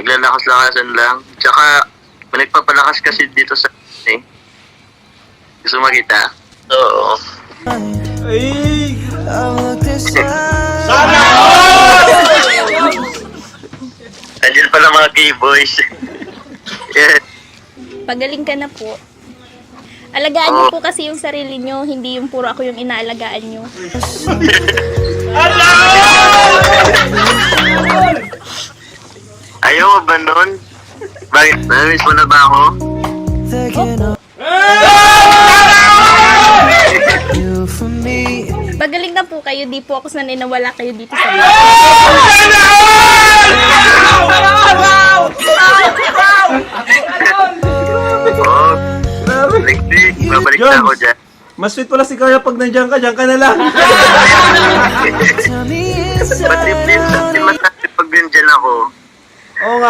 Naglalakas-lakasan lang. Tsaka, may nagpapalakas kasi dito sa Gusto makita? Oo. Ay! Sana! Andiyan pala mga gay boys. Yeah. Pagaling ka na po. Alagaan niyo po kasi yung sarili niyo, hindi yung puro ako yung inaalagaan niyo. Ayaw mo ba nun? Bakit? Namiss mo na ba ako? Pagaling na po kayo, di po ako sanay na wala kayo dito sa bahay. Oo. Next week, babalik na ako dyan. Mas sweet pala si Kaya pag nandiyan ka na lang. Pati please, pag nandyan ako, Oo nga.